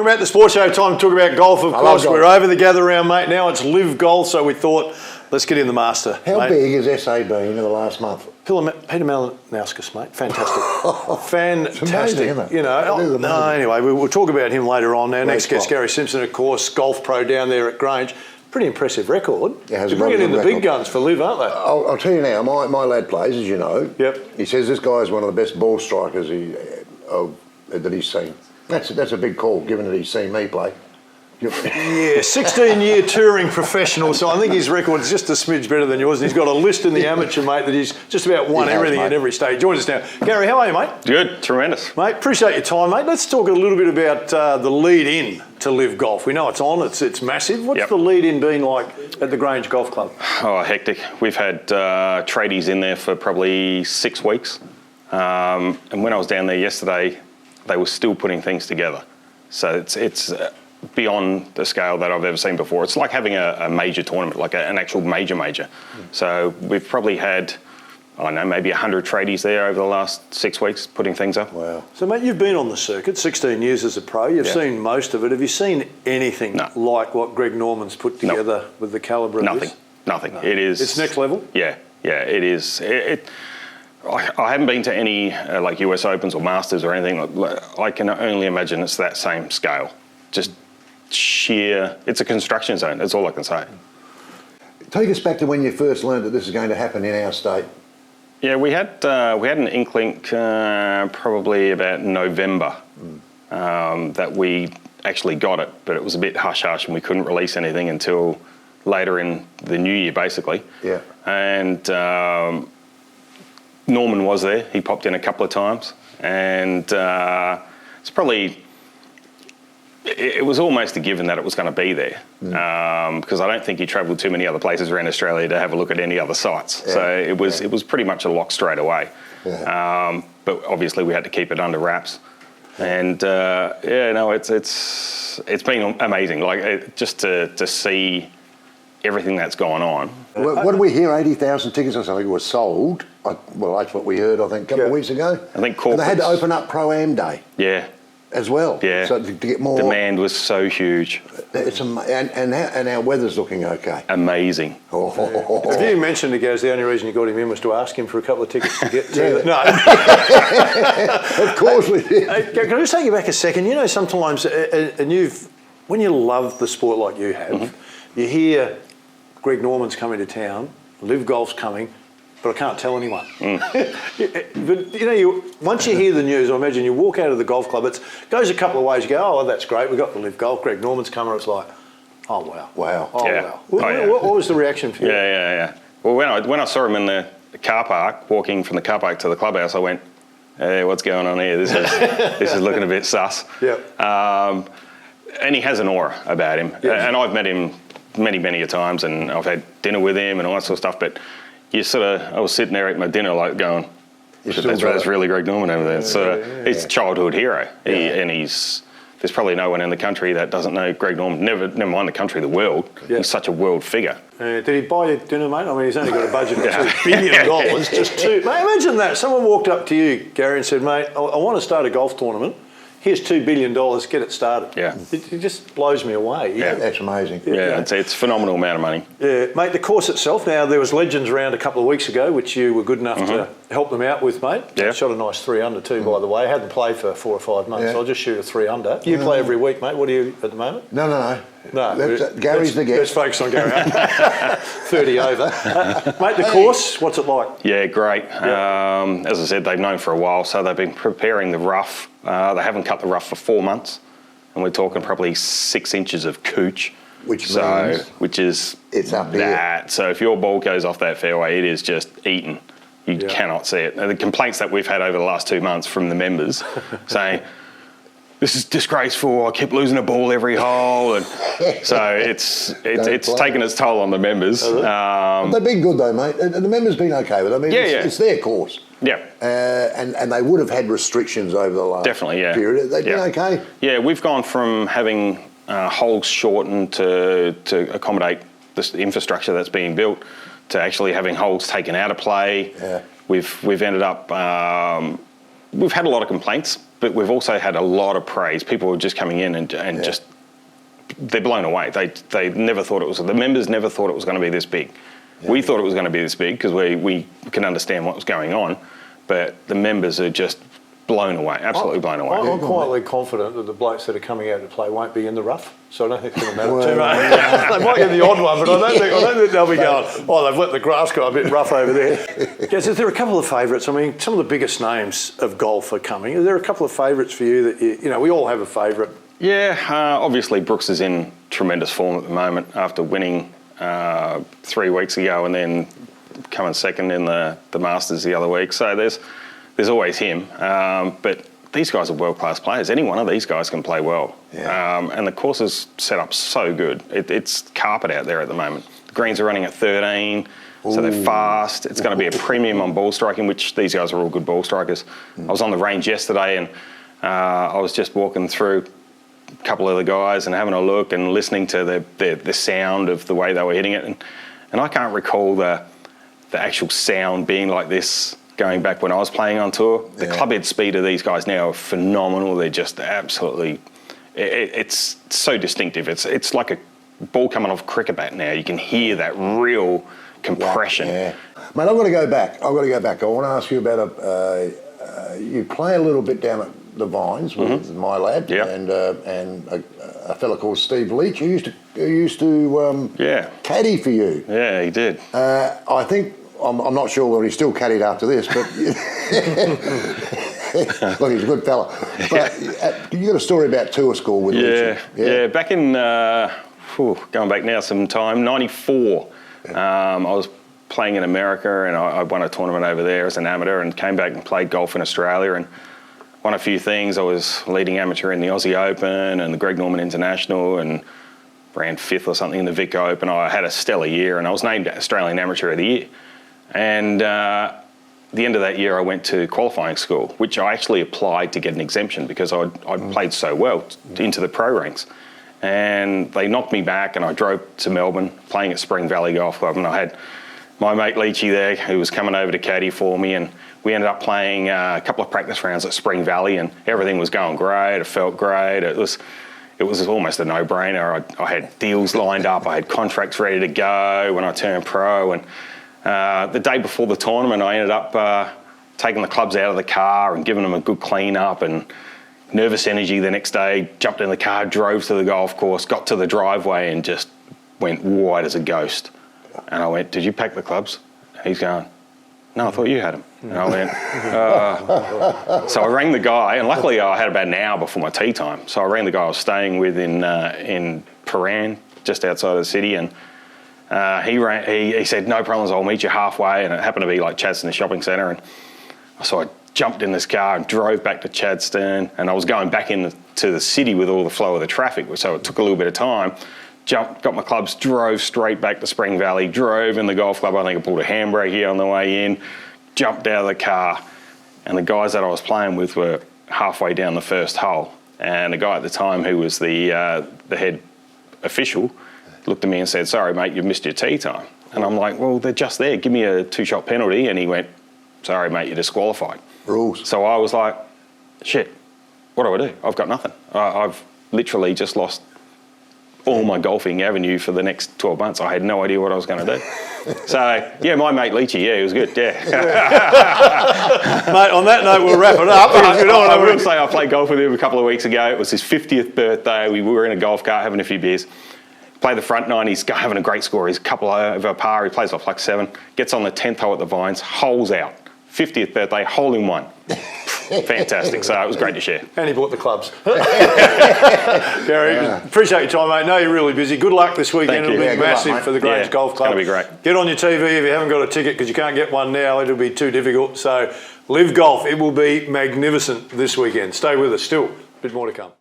Welcome back to the Sports Show. Time to talk about golf, of course. We're over the gather round, mate. Now it's LIV Golf, so we thought, let's get in the Master. How big has SA been in the last month? Peter Malinauskas, mate. Fantastic. Fantastic. It's amazing, isn't it? You know, no, anyway, we'll talk about him later on. Our next guest, spot. Gary Simpson, of course, golf pro down there at Grange. Pretty impressive record. Yeah, They're bringing in the big guns for LIV, aren't they? I'll tell you now, my lad plays, as you know. Yep. He says this guy is one of the best ball strikers that he's seen. That's a big call, given that he's seen me play. Yeah, 16-year touring professional, so I think his record's just a smidge better than yours. And he's got a list in the amateur, mate, that he's just about won everything at every stage. Joins us now. Gary, how are you, mate? Good, tremendous. Mate, appreciate your time, mate. Let's talk a little bit about the lead-in to LIV Golf. We know it's on, it's massive. What's the lead-in been like at the Grange Golf Club? Oh, hectic. We've had tradies in there for probably 6 weeks. And when I was down there yesterday, they were still putting things together. So it's beyond the scale that I've ever seen before. It's like having a major tournament, like an actual major. So we've probably had, I don't know, maybe 100 tradies there over the last 6 weeks putting things up. Wow. So, mate, you've been on the circuit, 16 years as a pro. You've seen most of it. Have you seen anything like what Greg Norman's put together with the calibre of this? Nothing. It is... It's next level? Yeah, it is. I haven't been to any like US Opens or Masters or anything. I can only imagine it's that same scale. Just sheer, it's a construction zone. That's all I can say. Take us back to when you first learned that this is going to happen in our state. Yeah, we had an inkling probably about November that we actually got it, but it was a bit hush-hush and we couldn't release anything until later in the new year, basically. Yeah. And Norman was there. He popped in a couple of times, and it's probably... It was almost a given that it was going to be there because I don't think he travelled too many other places around Australia to have a look at any other sites. Yeah. So it was pretty much a lock straight away. Yeah. But obviously we had to keep it under wraps. And it's been amazing. Like just to see everything that's gone on. What did we hear? 80,000 tickets or something were sold. Well, that's what we heard. I think a couple of weeks ago. I think and they had to open up Pro-Am Day. Yeah. As well, so to get more demand was so huge. And our weather's looking okay. Amazing. Have you mentioned to Gaz the only reason you got him in was to ask him for a couple of tickets to get to? No, of course we did. Can I just take you back a second? You know, sometimes, when you love the sport like you have, you hear Greg Norman's coming to town, LIV Golf's coming. But I can't tell anyone. But you know, once you hear the news, I imagine you walk out of the golf club. It goes a couple of ways. You go, oh, well, that's great. We got the LIV Golf. Greg Norman's coming. It's like, oh wow, wow, oh wow. What was the reaction for you? Yeah. Well, when I saw him in the car park, walking from the car park to the clubhouse, I went, hey, what's going on here? This is looking a bit sus. Yeah. And he has an aura about him, and I've met him many a times, and I've had dinner with him and all that sort of stuff, but. I was sitting there at my dinner like going, that's really Greg Norman over there. He's a childhood hero. There's probably no one in the country that doesn't know Greg Norman, never mind the country, the world. Yeah. He's such a world figure. Did he buy you dinner, mate? I mean, he's only got a budget of $2 billion, just two. Mate, imagine that. Someone walked up to you, Gary, and said, mate, I want to start a golf tournament. Here's $2 billion, get it started. Yeah. It just blows me away. Yeah, that's amazing. Yeah, it's a phenomenal amount of money. Yeah, mate, the course itself, now there was Legends round a couple of weeks ago, which you were good enough to help them out with, mate. Yeah. Shot a nice 3 under too, by the way. I hadn't played for 4 or 5 months, so I'll just shoot a 3 under. You play every week, mate. What are you at the moment? No. Gary's the guest. Let's focus on Gary. 30 over. Mate, the course, what's it like? Yeah, great. Yeah. As I said, they've known for a while, so they've been preparing the rough. They haven't cut the rough for 4 months, and we're talking probably 6 inches of cooch. Which is it's up that. So if your ball goes off that fairway, it is just eaten. You cannot see it. And the complaints that we've had over the last 2 months from the members saying, this is disgraceful, I keep losing a ball every hole. And so it's taken its toll on the members. They've been good though, mate. The members been okay with it. I mean, it's their course. Yeah. And they would have had restrictions over the last period. They've been okay. Yeah, we've gone from having holes shortened to accommodate the infrastructure that's being built to actually having holes taken out of play. Yeah. We've ended up... we've had a lot of complaints but we've also had a lot of praise. People are just coming in and just, they're blown away. They never thought it was, the members never thought it was going to be this big. Yeah. We thought it was going to be this big because we can understand what was going on, but the members are just blown away, absolutely blown away. I'm quietly confident that the blokes that are coming out to play won't be in the rough, so I don't think it's going to matter too much. They might get the odd one, but I don't think they'll be going, oh, they've let the grass go a bit rough over there. Yes, there are a couple of favourites. I mean, some of the biggest names of golf are coming. Are there a couple of favourites for you that, you know, we all have a favourite? Yeah, obviously Brooks is in tremendous form at the moment after winning 3 weeks ago and then coming second in the Masters the other week. So there's always him. But these guys are world-class players. Any one of these guys can play well. Yeah. And the course is set up so good. It's carpet out there at the moment. The greens are running at 13, so they're fast. It's going to be a premium on ball striking, which these guys are all good ball strikers. I was on the range yesterday and I was just walking through a couple of the guys and having a look and listening to the sound of the way they were hitting it. And I can't recall the actual sound being like this going back when I was playing on tour. The clubhead speed of these guys now are phenomenal. They're just absolutely, it's so distinctive. It's like a ball coming off a cricket bat now. You can hear that real compression. Yeah. Mate, I've got to go back. I want to ask you about you play a little bit down at the Vines with my lad and a fella called Steve Leach who used to caddy for you. Yeah, he did. I think I'm not sure whether he's still caddied after this, but look, he's a good fella. But you got a story about tour school with Leach? Yeah. Back in going back now some time, '94. I was playing in America and I won a tournament over there as an amateur and came back and played golf in Australia and won a few things. I was leading amateur in the Aussie Open and the Greg Norman International and ran 5th or something in the Vic Open. I had a stellar year and I was named Australian Amateur of the Year. And at the end of that year, I went to qualifying school, which I actually applied to get an exemption because I'd played so well into the pro ranks. And they knocked me back and I drove to Melbourne playing at Spring Valley Golf Club and I had my mate Leachy there who was coming over to caddy for me and we ended up playing a couple of practice rounds at Spring Valley and everything was going great. It felt great. It was almost a no-brainer. I had deals lined up. I had contracts ready to go when I turned pro. And the day before the tournament, I ended up taking the clubs out of the car and giving them a good clean up and nervous energy the next day, jumped in the car, drove to the golf course, got to the driveway and just went white as a ghost. And I went, did you pack the clubs? And he's going, no, I thought you had them. And I went, so I rang the guy, and luckily I had about an hour before my tee time. So I rang the guy I was staying with in Paran, just outside of the city, and he said, no problems, I'll meet you halfway. And it happened to be like Chadstone Shopping Centre. And so I jumped in this car and drove back to Chadstone, and I was going back into the city with all the flow of the traffic, so it took a little bit of time. Got my clubs, drove straight back to Spring Valley, drove in the golf club. I think I pulled a handbrake here on the way in, jumped out of the car, and the guys that I was playing with were halfway down the first hole. And the guy at the time who was the head official looked at me and said, sorry, mate, you've missed your tee time. And I'm like, well, they're just there. Give me a 2-shot penalty. And he went, sorry, mate, you're disqualified. Rules. So I was like, shit, what do? I've got nothing. I've literally just lost all my golfing avenue for the next 12 months. I had no idea what I was going to do. So, yeah, my mate Leachy, he was good, yeah. Mate, on that note, we'll wrap it up. I will say I played golf with him a couple of weeks ago. It was his 50th birthday. We were in a golf cart having a few beers. Played the front nine. He's having a great score. He's a couple over par. He plays off like 7. Gets on the 10th hole at the Vines. Holes out. 50th birthday, hole in one. Fantastic. So it was great to share. And he bought the clubs. Gary, appreciate your time, mate. No, you're really busy. Good luck this weekend. It'll be massive for the Grange Golf Club. It's going to be great. Get on your TV if you haven't got a ticket because you can't get one now. It'll be too difficult. So LIV Golf, it will be magnificent this weekend. Stay with us. Still, a bit more to come.